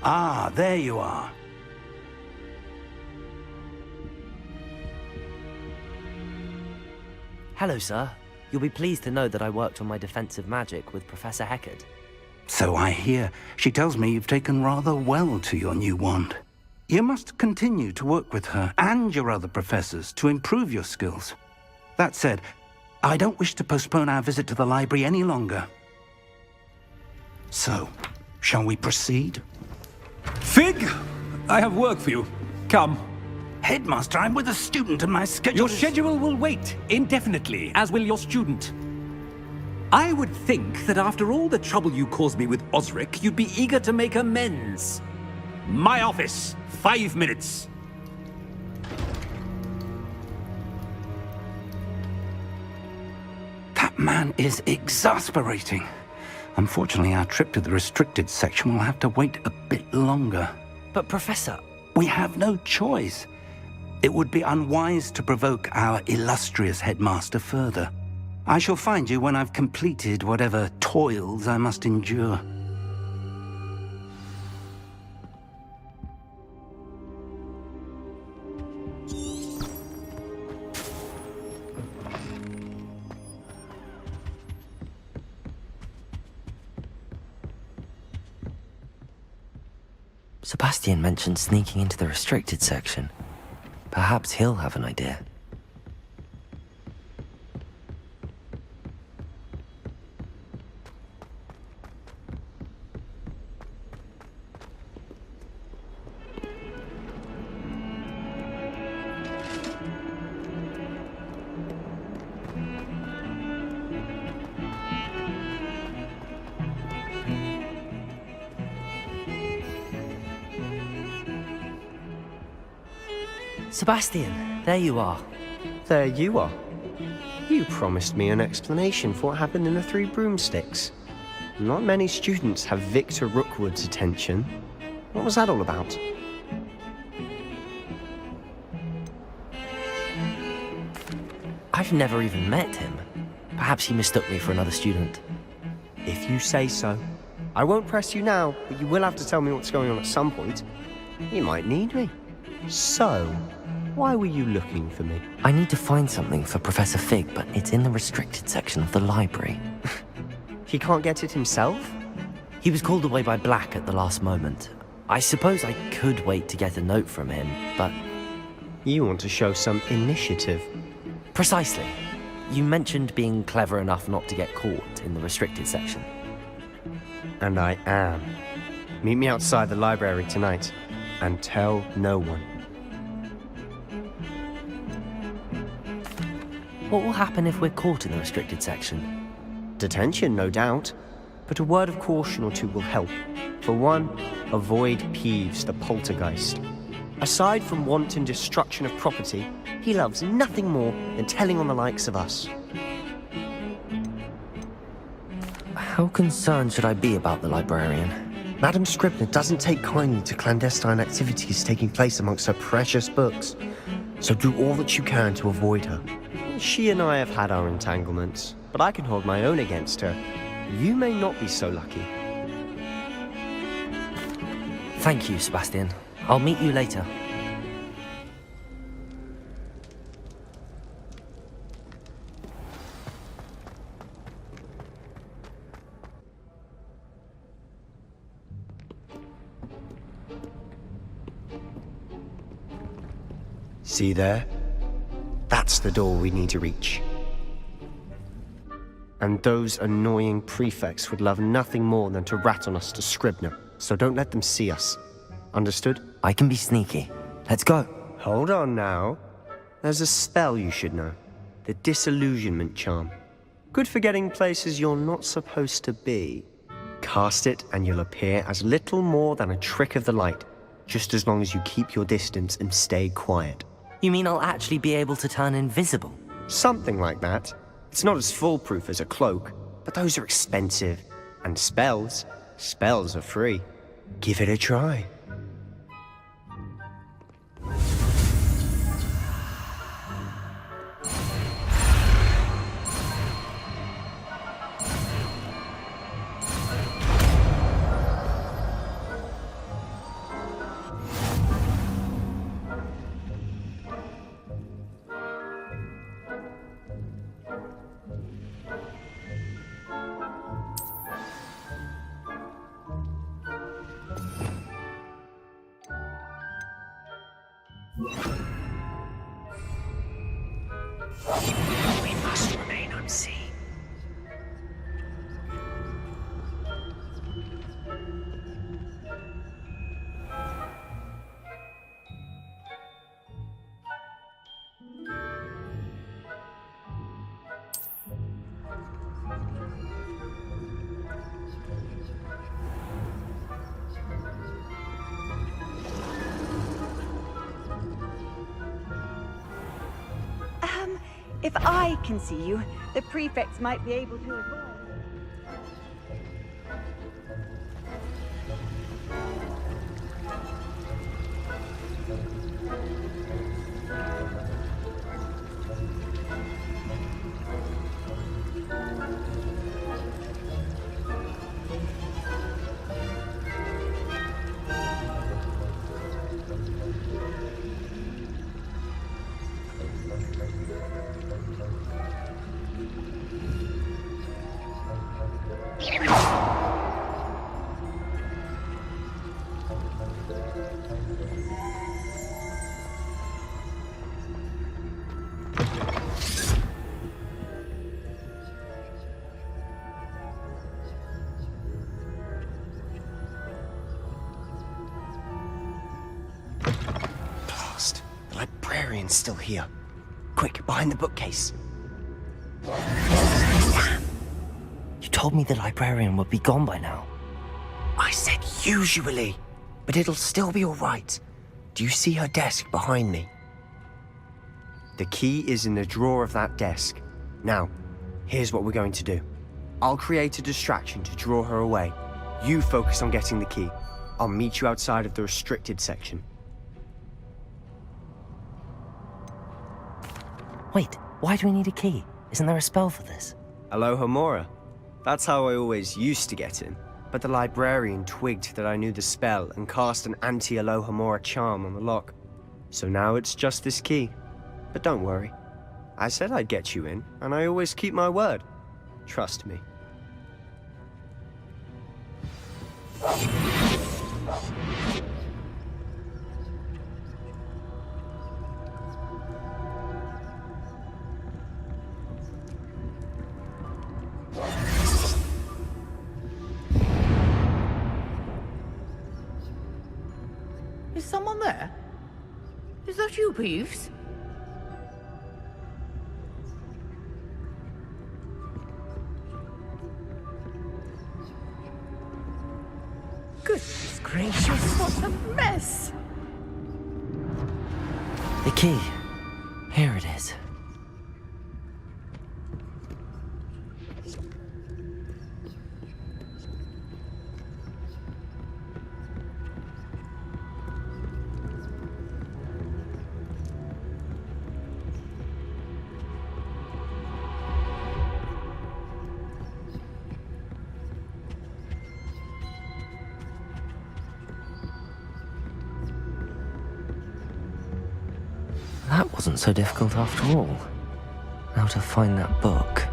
Ah, there you are. Hello, sir. You'll be pleased to know that I worked on my defensive magic with Professor Heckard. So I hear. She tells me you've taken rather well to your new wand. You must continue to work with her and your other professors to improve your skills. That said, I don't wish to postpone our visit to the library any longer. So, shall we proceed? Fig! I have work for you. Come. Headmaster, I'm with a student and my schedule Your schedule will wait indefinitely, as will your student. I would think that after all the trouble you caused me with Osric, you'd be eager to make amends. My office, 5 minutes. That man is exasperating. Unfortunately, our trip to the restricted section will have to wait a bit longer. But Professor... We have no choice. It would be unwise to provoke our illustrious headmaster further. I shall find you when I've completed whatever toils I must endure. Sebastian mentioned sneaking into the restricted section. Perhaps he'll have an idea. Sebastian, there you are. There you are. You promised me an explanation for what happened in the Three Broomsticks. Not many students have Victor Rookwood's attention. What was that all about? I've never even met him. Perhaps he mistook me for another student. If you say so. I won't press you now, but you will have to tell me what's going on at some point. You might need me. So, why were you looking for me? I need to find something for Professor Fig, but it's in the restricted section of the library. He can't get it himself? He was called away by Black at the last moment. I suppose I could wait to get a note from him, but... You want to show some initiative. Precisely. You mentioned being clever enough not to get caught in the restricted section. And I am. Meet me outside the library tonight, and tell no one. What will happen if we're caught in the restricted section? Detention, no doubt. But a word of caution or two will help. For one, avoid Peeves, the poltergeist. Aside from wanton destruction of property, he loves nothing more than telling on the likes of us. How concerned should I be about the librarian? Madame Scribner doesn't take kindly to clandestine activities taking place amongst her precious books. So do all that you can to avoid her. She and I have had our entanglements, but I can hold my own against her. You may not be so lucky. Thank you, Sebastian. I'll meet you later. See there? That's the door we need to reach. And those annoying prefects would love nothing more than to rat on us to Scribner, so don't let them see us. Understood? I can be sneaky. Let's go. Hold on now. There's a spell you should know. The Disillusionment Charm. Good for getting places you're not supposed to be. Cast it and you'll appear as little more than a trick of the light, just as long as you keep your distance and stay quiet. You mean I'll actually be able to turn invisible? Something like that. It's not as foolproof as a cloak, but those are expensive. And spells are free. Give it a try. If I can see you, the prefects might be able to as well. Blast. The librarian's still here. Quick, behind the bookcase. You told me the librarian would be gone by now. I said usually, but it'll still be all right. Do you see her desk behind me? The key is in the drawer of that desk. Now, here's what we're going to do. I'll create a distraction to draw her away. You focus on getting the key. I'll meet you outside of the restricted section. Wait, why do we need a key? Isn't there a spell for this? Alohomora. That's how I always used to get in. But the librarian twigged that I knew the spell and cast an anti-Alohomora charm on the lock. So now it's just this key. But don't worry. I said I'd get you in, and I always keep my word. Trust me. Is someone there? Is that you, Peeves? Goodness gracious, what a mess! The key. Here it is. That wasn't so difficult after all. Now to find that book.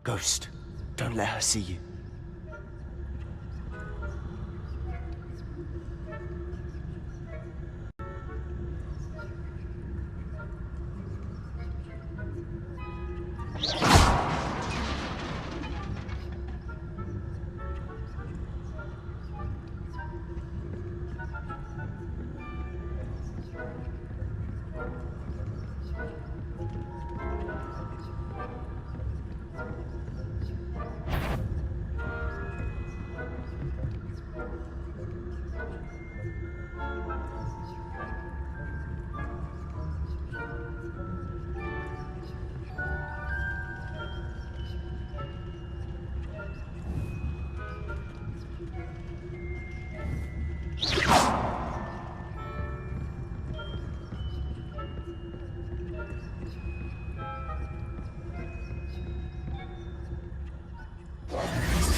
Ghost, don't let her see you.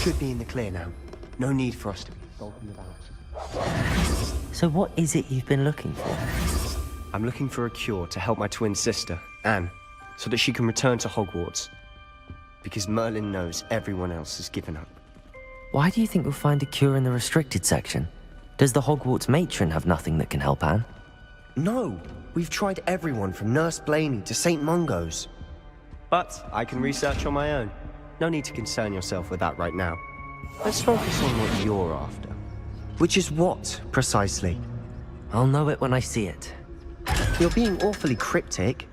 Should be in the clear now. No need for us to be stalking about. So what is it you've been looking for? I'm looking for a cure to help my twin sister, Anne, so that she can return to Hogwarts. Because Merlin knows everyone else has given up. Why do you think we'll find a cure in the restricted section? Does the Hogwarts matron have nothing that can help Anne? No! We've tried everyone from Nurse Blaney to St. Mungo's. But I can research on my own. No need to concern yourself with that right now. Let's focus on what you're after. Which is what, precisely? I'll know it when I see it. You're being awfully cryptic.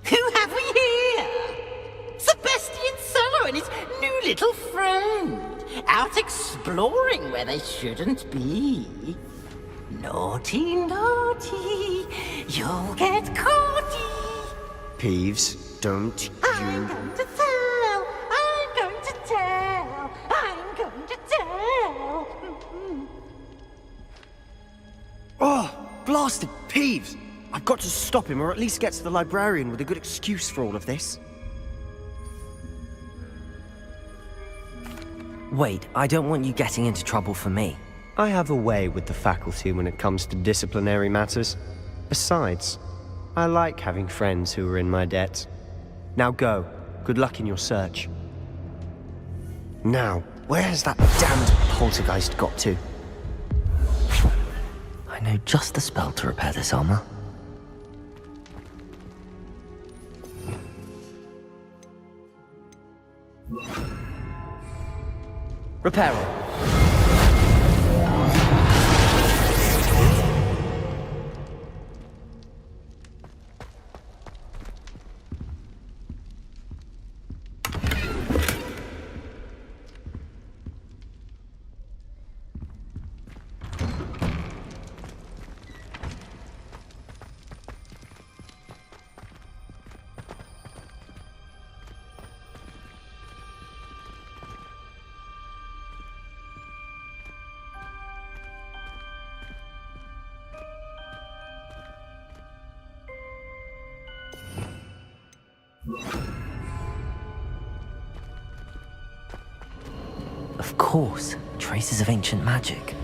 Who have we here? Sebastian Cello and his new little friend. Out exploring where they shouldn't be. Naughty, naughty. You'll get caughty. Peeves, don't I'm you... going to tell! I'm going to tell! I'm going to tell! Oh, blasted Peeves! I've got to stop him, or at least get to the librarian with a good excuse for all of this. Wait, I don't want you getting into trouble for me. I have a way with the faculty when it comes to disciplinary matters. Besides, I like having friends who are in my debt. Now go. Good luck in your search. Now, where has that damned poltergeist got to? I know just the spell to repair this armor. Repair it. Of course, traces of ancient magic.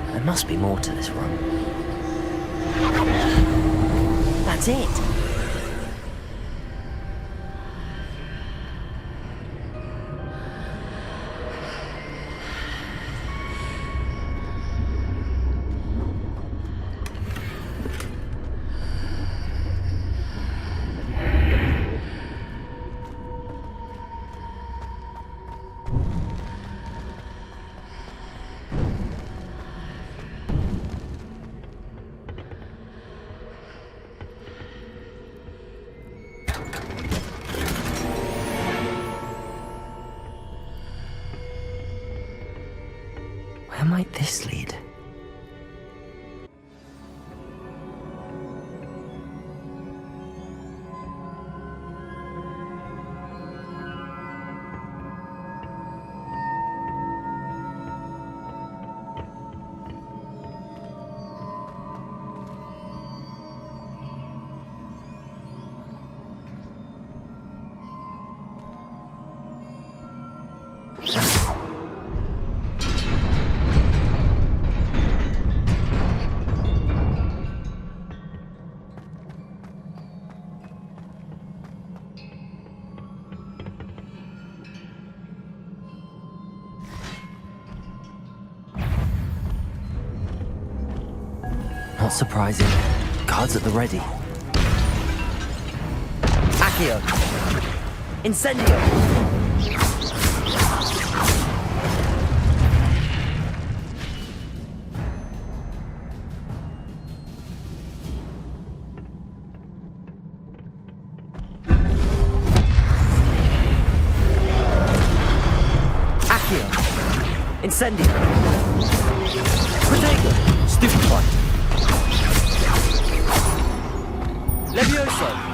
There must be more to this room. That's it! Where might this lead? Not surprising. Guards at the ready. Accio! Incendio! Accio! Incendio! Protego! Stupefy! Levioso!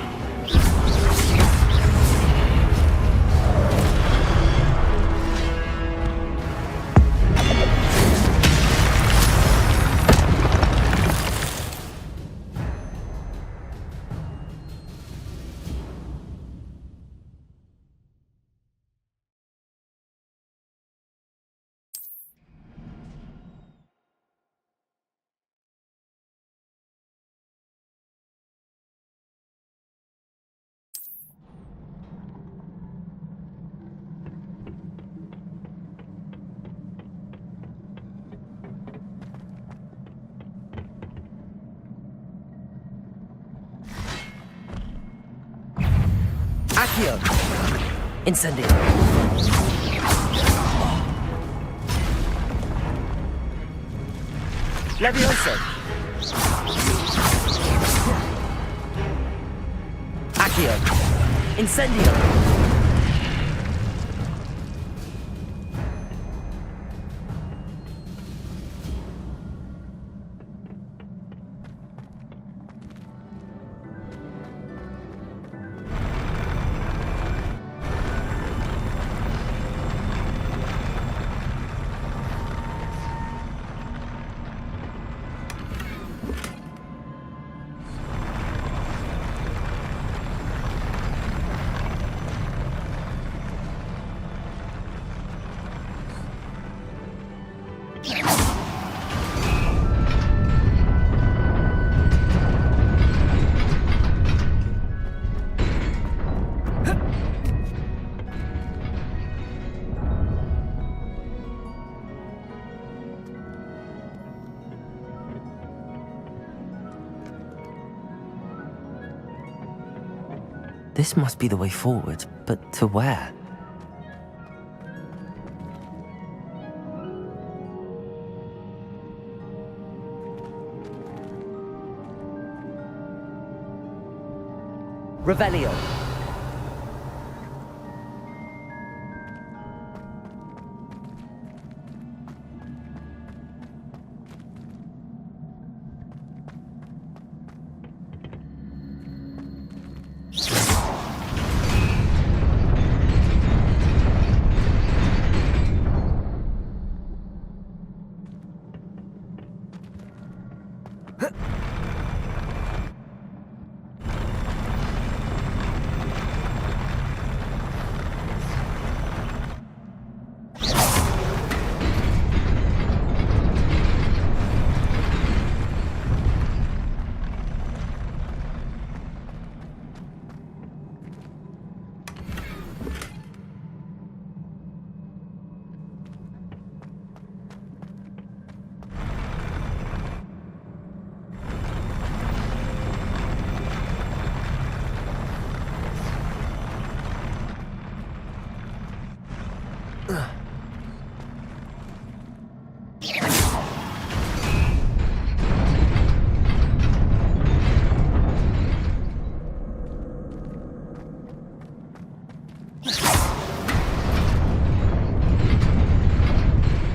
Accio! Incendio! Levioso! Accio! Incendio! This must be the way forward, but to where? Revelio!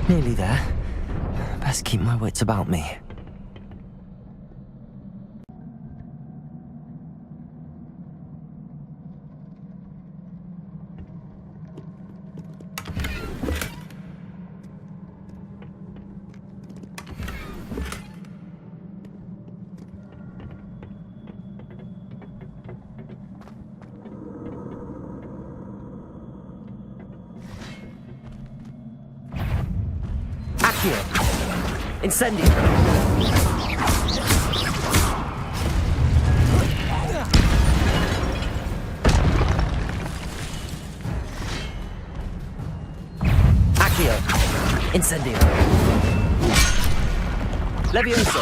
Nearly there. Best keep my wits about me. Accio! Incendio! Accio! Incendio! Levioso!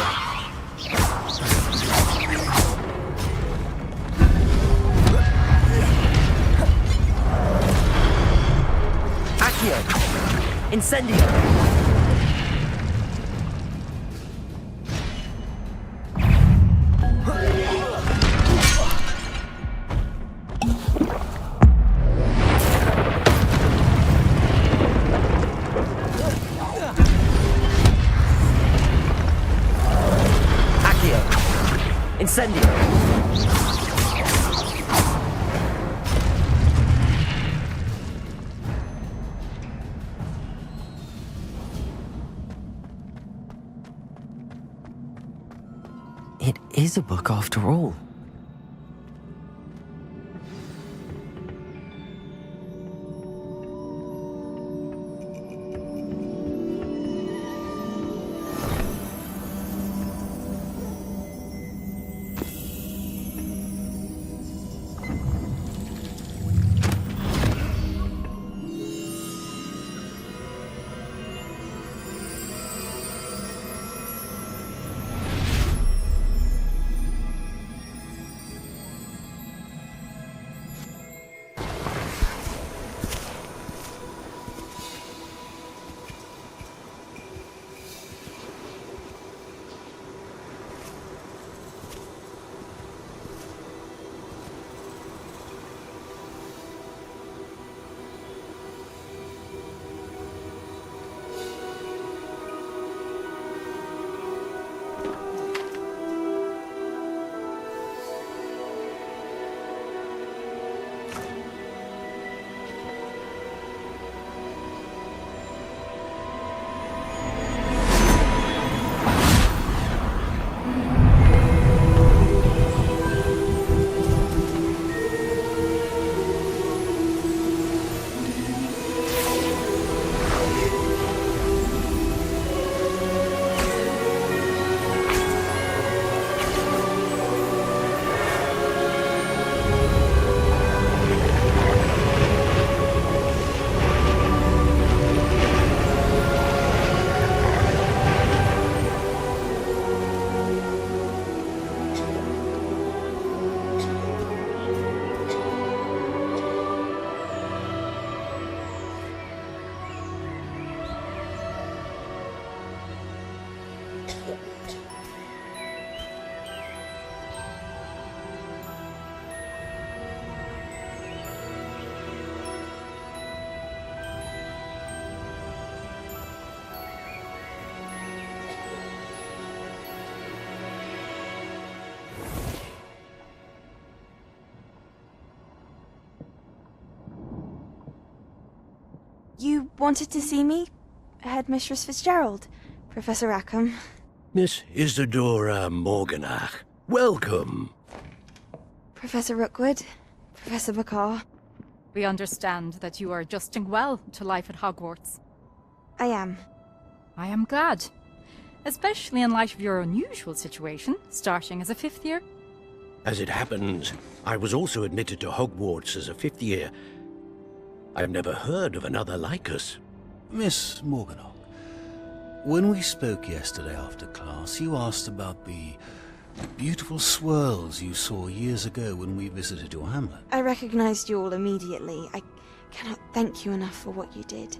Accio! Incendio! Incendio! It is a book after all. wanted to see me? Headmistress Fitzgerald, Professor Rackham. Miss Isadora Morganach, welcome. Professor Rookwood, Professor Bakar. We understand that you are adjusting well to life at Hogwarts. I am. I am glad. Especially in light of your unusual situation, starting as a 5th year. As it happens, I was also admitted to Hogwarts as a 5th year. I've never heard of another like us. Miss Morganach, when we spoke yesterday after class, you asked about the beautiful swirls you saw years ago when we visited your hamlet. I recognized you all immediately. I cannot thank you enough for what you did.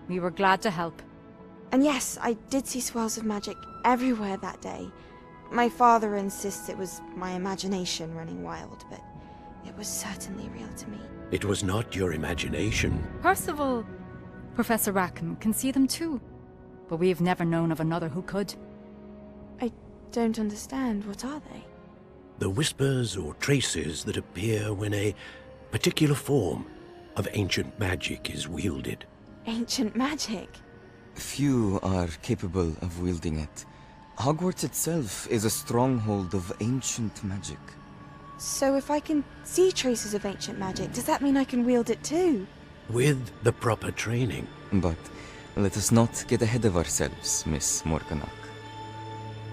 We were glad to help. And yes, I did see swirls of magic everywhere that day. My father insists it was my imagination running wild, but it was certainly real to me. It was not your imagination. Percival, Professor Rackham can see them too. But we've never known of another who could. I don't understand. What are they? The whispers or traces that appear when a particular form of ancient magic is wielded. Ancient magic? Few are capable of wielding it. Hogwarts itself is a stronghold of ancient magic. So if I can see traces of ancient magic, does that mean I can wield it too? With the proper training. But let us not get ahead of ourselves, Miss Morganach.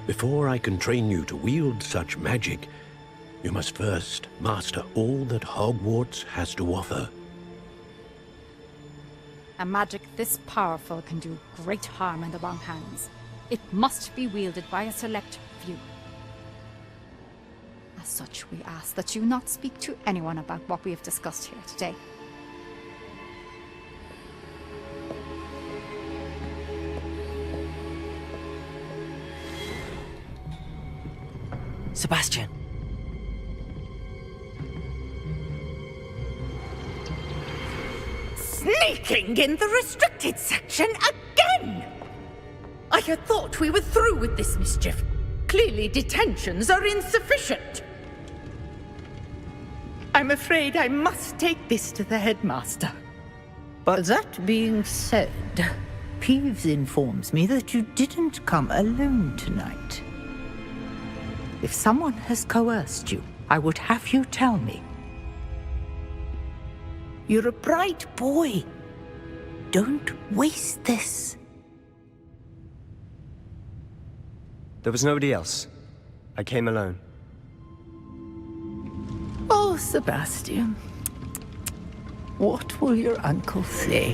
Before I can train you to wield such magic, you must first master all that Hogwarts has to offer. A magic this powerful can do great harm in the wrong hands. It must be wielded by a select few. As such, we ask that you not speak to anyone about what we have discussed here today. Sebastian! Sneaking in the restricted section again! I had thought we were through with this mischief. Clearly detentions are insufficient. I'm afraid I must take this to the headmaster. But that being said, Peeves informs me that you didn't come alone tonight. If someone has coerced you, I would have you tell me. You're a bright boy. Don't waste this. There was nobody else. I came alone. Oh, Sebastian. What will your uncle say?